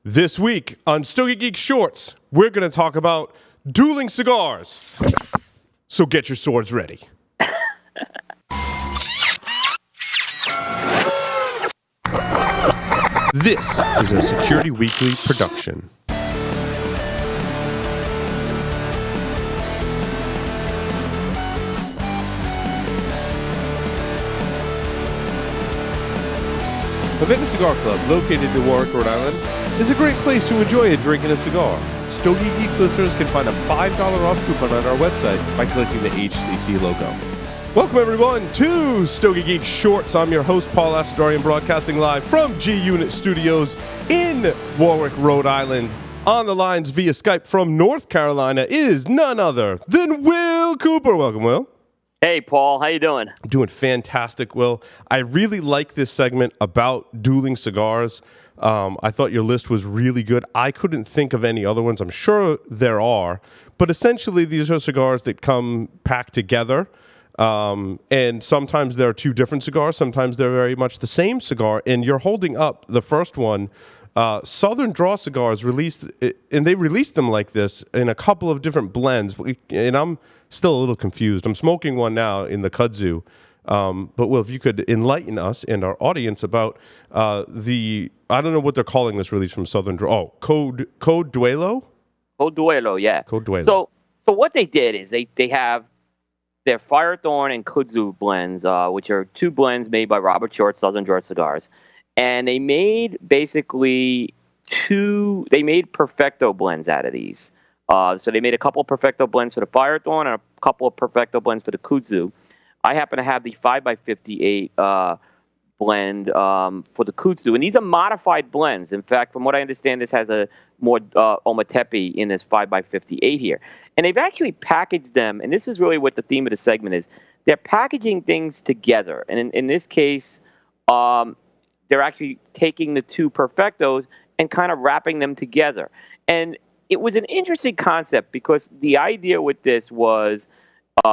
This week on Stogie Geeks Shorts, we're going to talk about dueling cigars. So get your swords ready. This is a Security Weekly production. Havana Cigar Club, located in Warwick, Rhode Island, is a great place to enjoy a drink and a cigar. Stogie Geeks listeners can find a $5 off coupon on our website by clicking the HCC logo. Welcome, everyone, to Stogie Geeks Shorts. I'm your host, Paul Asadorian, broadcasting live from G-Unit Studios in Warwick, Rhode Island. On the lines via Skype from North Carolina is none other than Will Cooper. Welcome, Will. Hey, Paul. How you doing? Doing fantastic, Will. I really like this segment about dueling cigars. I thought your list was really good. I couldn't think of any other ones. I'm sure there are. But essentially, these are cigars that come packed together. And sometimes there are two different cigars. Sometimes they're very much the same cigar. And you're holding up the first one. Southern Draw Cigars released, and they released them like this in a couple of different blends. And I'm still a little confused. I'm smoking one now in the kudzu. But Will, if you could enlighten us and our audience about I don't know what they're calling this release from Southern Draw. Oh, Code Duelo? Code Duelo, yeah. Code Duelo. So what they did is they have their Firethorn and Kudzu blends, which are two blends made by Robert Short, Southern Draw Cigars. And they made basically they made Perfecto blends out of these. So they made a couple of Perfecto blends for the Firethorn and a couple of Perfecto blends for the Kudzu. I happen to have the 5x58 blend for the Kudzu. And these are modified blends. In fact, from what I understand, this has a more Ometepe in this 5x58 here. And they've actually packaged them, and this is really what the theme of the segment is. They're packaging things together. And in this case, they're actually taking the two Perfectos and kind of wrapping them together. And it was an interesting concept because the idea with this was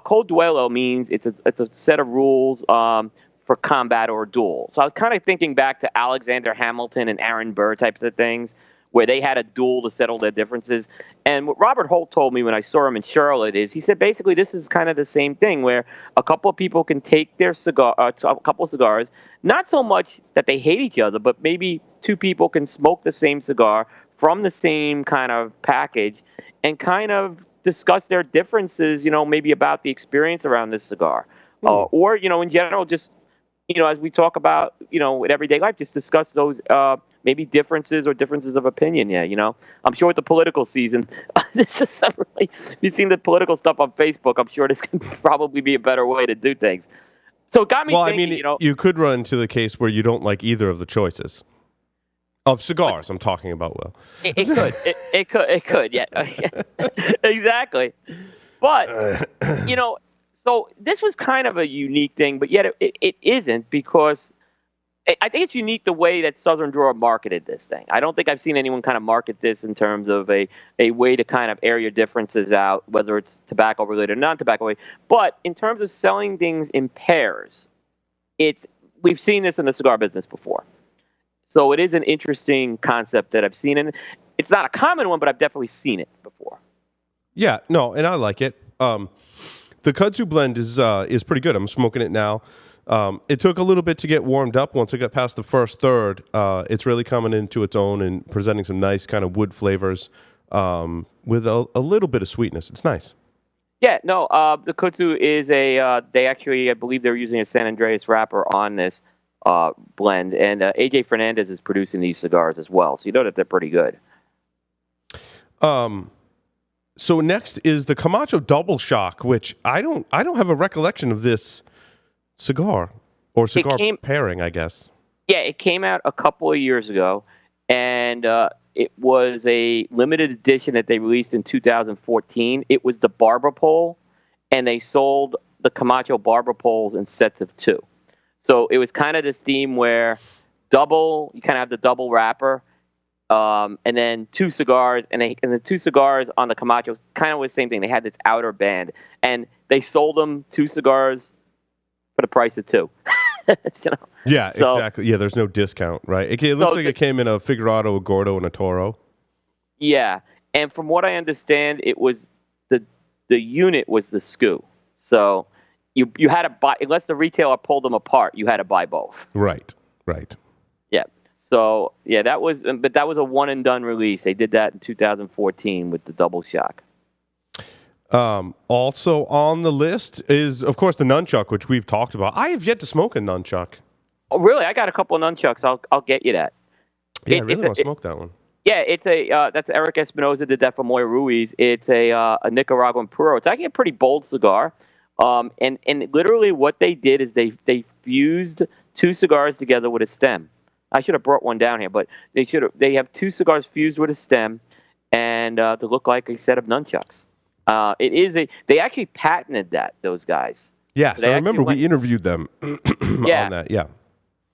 Code Duelo means it's a set of rules for combat or duel. So I was kind of thinking back to Alexander Hamilton and Aaron Burr types of things where they had a duel to settle their differences. And what Robert Holt told me when I saw him in Charlotte is he said basically this is kind of the same thing where a couple of people can take their a couple of cigars, not so much that they hate each other, but maybe two people can smoke the same cigar from the same kind of package and kind of discuss their differences, maybe about the experience around this cigar. Or, in general, just, as we talk about, in everyday life, just discuss those maybe differences of opinion. Yeah, I'm sure with the political season, this is really, if you've seen the political stuff on Facebook, I'm sure this can probably be a better way to do things. So it got me thinking, you could run into the case where you don't like either of the choices. Of cigars, I'm talking about, Will. It could, yeah. Exactly. But, so this was kind of a unique thing, but yet it isn't because I think it's unique the way that Southern Draw marketed this thing. I don't think I've seen anyone kind of market this in terms of a way to kind of air your differences out, whether it's tobacco-related or non-tobacco-related. But in terms of selling things in pairs, we've seen this in the cigar business before. So it is an interesting concept that I've seen, and it's not a common one, but I've definitely seen it before. Yeah, no, and I like it. The Kudzu blend is pretty good. I'm smoking it now. It took a little bit to get warmed up. Once I got past the first third, it's really coming into its own and presenting some nice kind of wood flavors with a little bit of sweetness. It's nice. Yeah, no, the Kudzu is they actually, I believe they're using a San Andreas wrapper on this blend, and AJ Fernandez is producing these cigars as well, so you know that they're pretty good. So next is the Camacho Double Shock, which I don't have a recollection of this cigar or cigar pairing, I guess. Yeah, it came out a couple of years ago, and it was a limited edition that they released in 2014. It was the Barber Pole, and they sold the Camacho Barber Poles in sets of two. So it was kind of this theme where you kind of have the double wrapper, and then two cigars, and the two cigars on the Camacho kind of was the same thing. They had this outer band, and they sold them two cigars for the price of two. You know? Yeah, So, exactly. Yeah, there's no discount, right? It looks like it came in a Figurado, a Gordo, and a Toro. yeah, and from what I understand, it was the unit was the SKU. So you had to buy unless the retailer pulled them apart. You had to buy both. Right, right. Yeah. So yeah, but that was a one and done release. They did that in 2014 with the Double Shock. Also on the list is, of course, the Nunchuck, which we've talked about. I have yet to smoke a Nunchuck. Oh, really? I got a couple of nunchucks. I'll get you that. Yeah, I really want to smoke that one. Yeah, it's that's Eric Espinosa did that for Moy Ruiz. It's a Nicaraguan Puro. It's actually a pretty bold cigar. And literally what they did is they fused two cigars together with a stem. I should have brought one down here, but they have two cigars fused with a stem, and to look like a set of nunchucks. They actually patented those guys. Yeah, so I remember we interviewed them on that. Yeah.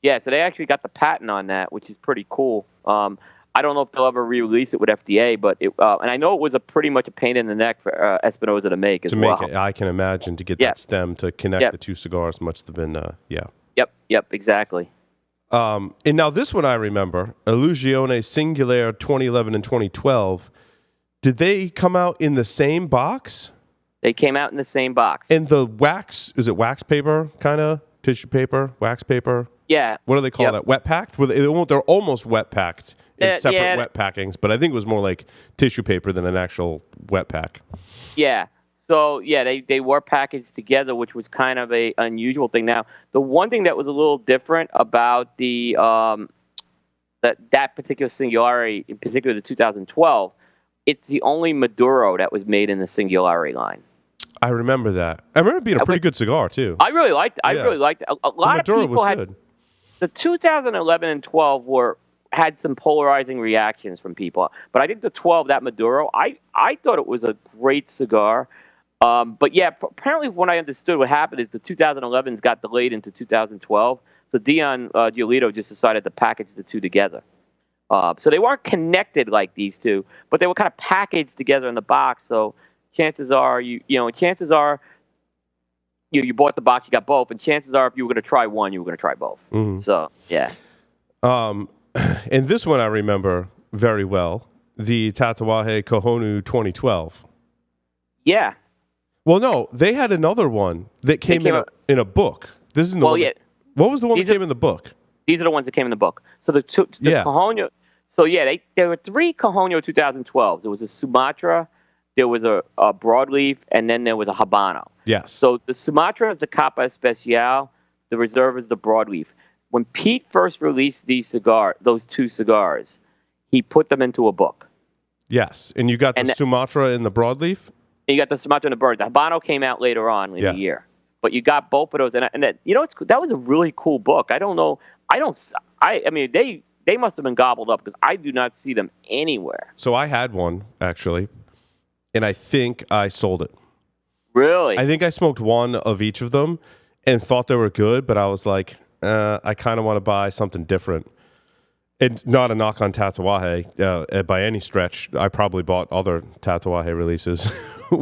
Yeah, so they actually got the patent on that, which is pretty cool. I don't know if they'll ever re-release it with FDA, but and I know it was pretty much a pain in the neck for Espinosa to make as well. To make it, I can imagine, to get that stem to connect the two cigars must have been, Yep, exactly. And now this one I remember, Illusione Singulaire 2011 and 2012. Did they come out in the same box? They came out in the same box. And the wax, is it wax paper, kind of? Tissue paper, wax paper? Yeah. What do they call that? Wet packed? They're almost wet packed in separate wet packings, but I think it was more like tissue paper than an actual wet pack. Yeah. So, yeah, they were packaged together, which was kind of a unusual thing. Now, the one thing that was a little different about that particular Singularity, in particular the 2012, it's the only Maduro that was made in the Singularity line. I remember that. I remember it being a pretty good cigar, too. I really liked it. A lot of people had... Good. The 2011 and 12 had some polarizing reactions from people. But I think the 12, that Maduro, I thought it was a great cigar. But yeah, apparently what I understood what happened is the 2011s got delayed into 2012. So Dion Giolito just decided to package the two together. So they weren't connected like these two, but they were kind of packaged together in the box. So chances are, you bought the box, you got both, and chances are if you were going to try one, you were going to try both. Mm-hmm. So, yeah. And this one I remember very well, the Tatuaje Kohonu 2012. Yeah. Well, no, they had another one that came in a book. This is the one. What was the one that came in the book? These are the ones that came in the book. So the Kohonu. So yeah, there were three Kohonu 2012s. There was a Sumatra, there was a broadleaf, and then there was a Habano. Yes. So the Sumatra is the Capa Especial. The Reserve is the broadleaf. When Pete first released those two cigars, he put them into a book. Yes, and you got the Sumatra and the broadleaf. And you got the Sumatra and the bird. The Habano came out later on in the year, but you got both of those. And that, that was a really cool book. I don't know. I mean, they must have been gobbled up because I do not see them anywhere. So I had one actually, and I think I sold it. Really? I think I smoked one of each of them and thought they were good, but I was like, I kind of want to buy something different. And not a knock on Tatuaje by any stretch. I probably bought other Tatuaje releases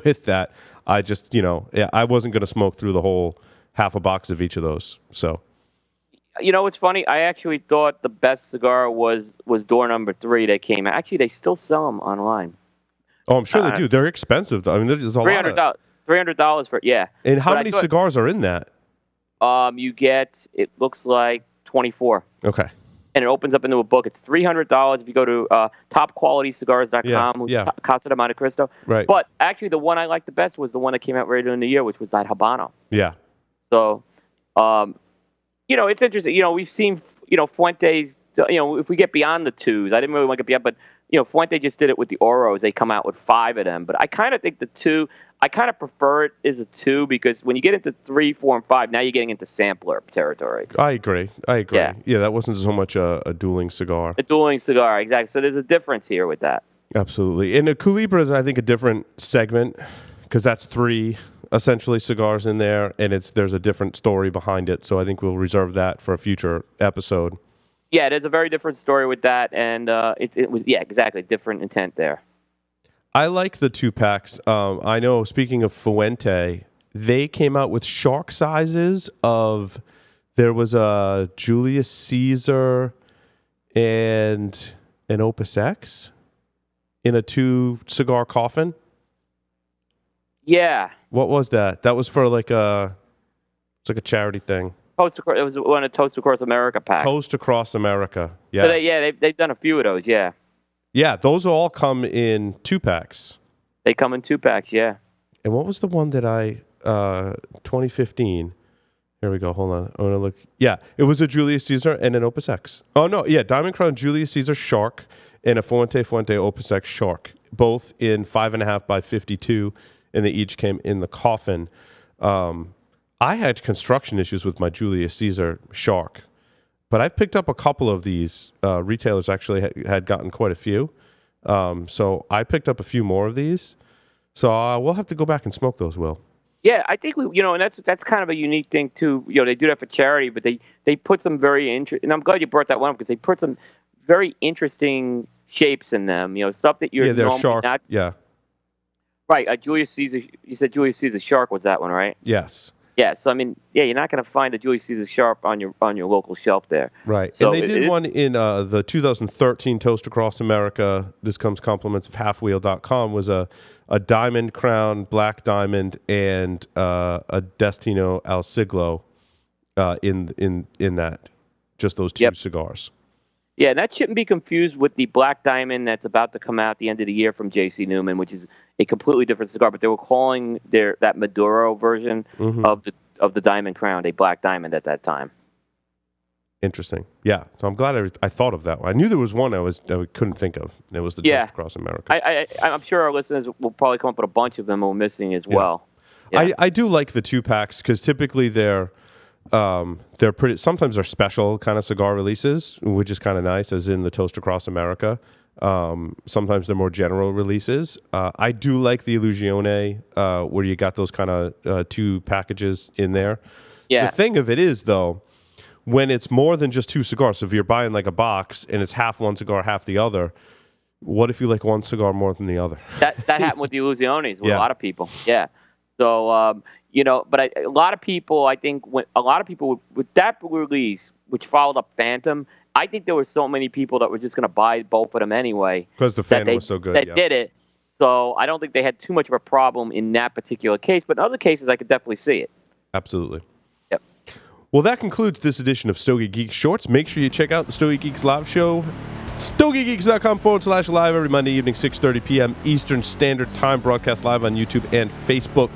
with that. I just, I wasn't going to smoke through the whole half a box of each of those. So, it's funny. I actually thought the best cigar was door number 3 that came out. Actually, they still sell them online. Oh, I'm sure they do. They're expensive. I mean, there's a lot of $300 for And how many cigars are in that? You get, it looks like 24. Okay. And it opens up into a book. It's $300 if you go to topqualitycigars.com, which is Casa de Monte Cristo. Right. But actually, the one I liked the best was the one that came out later in the year, which was that Habano. Yeah. So, it's interesting. We've seen, Fuentes, if we get beyond the twos, I didn't really want to get beyond, but, Fuente just did it with the Oros. They come out with 5 of them. But I kind of think the 2, I kind of prefer it as a 2 because when you get into 3, 4, and 5, now you're getting into sampler territory. I agree. Yeah, that wasn't so much a dueling cigar. A dueling cigar, exactly. So there's a difference here with that. Absolutely. And a Culebra is, I think, a different segment because that's 3 essentially cigars in there, and there's a different story behind it. So I think we'll reserve that for a future episode. Yeah, there's a very different story with that, and it was exactly different intent there. I like the 2-packs. I know, speaking of Fuente, they came out with shark sizes of There was a Julius Caesar and an Opus X in a 2-cigar coffin. Yeah. What was that? That was for it's like a charity thing. It was one of Toast Across America packs. Toast Across America. Yes. So they've done a few of those. Yeah. Yeah, those all come in 2-packs. They come in 2-packs. Yeah. And what was the one that 2015? Here we go. Hold on. I want to look. Yeah, it was a Julius Caesar and an Opus X. Oh, no. Yeah, Diamond Crown Julius Caesar Shark and a Fuente Opus X Shark, both in 5.5 by 52, and they each came in the coffin. I had construction issues with my Julius Caesar Shark, but I've picked up a couple of these. Retailers actually had gotten quite a few. So I picked up a few more of these. So we'll have to go back and smoke those, Will. Yeah, I think and that's kind of a unique thing too. They do that for charity, but they put some very interesting. And I'm glad you brought that one up because they put some very interesting shapes in them. Stuff that you're they're normally shark. not. Yeah. Right, Julius Caesar. You said Julius Caesar Shark was that one, right? Yes. Yeah. So I mean, you're not going to find a Julius Caesar Shark on your local shelf there. Right. So and they did one in the 2013 Toast Across America. This comes compliments of halfwheel.com. Was a Diamond Crown, Black Diamond, and a Destino Al Siglo in that. Just those two cigars. Yeah, and that shouldn't be confused with the Black Diamond that's about to come out at the end of the year from J.C. Newman, which is a completely different cigar. But they were calling that Maduro version of the Diamond Crown a Black Diamond at that time. Interesting. Yeah. So I'm glad I thought of that one. I knew there was one I couldn't think of. It was the Toast Across America. I'm sure our listeners will probably come up with a bunch of them we're missing as well. Yeah. I do like the 2-packs because typically they're pretty. Sometimes they're special kind of cigar releases, which is kind of nice, as in the Toast Across America. Sometimes they're more general releases. I do like the Illusione, where you got those kind of 2 packages in there. Yeah. The thing of it is, though, when it's more than just 2 cigars, so if you're buying like a box and it's half one cigar, half the other, what if you like one cigar more than the other? That happened with the Illusiones with a lot of people. Yeah. So, but a lot of people, I think, with that release, which followed up Phantom, I think there were so many people that were just going to buy both of them anyway. Because the Phantom was so good. That did it. So I don't think they had too much of a problem in that particular case. But in other cases, I could definitely see it. Absolutely. Yep. Well, that concludes this edition of Stogie Geeks Shorts. Make sure you check out the Stogie Geeks live show. StogieGeeks.com/live every Monday evening, 6:30 p.m. Eastern Standard Time. Broadcast live on YouTube and Facebook.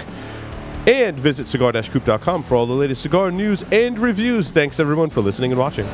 And visit cigar-coop.com for all the latest cigar news and reviews. Thanks, everyone, for listening and watching.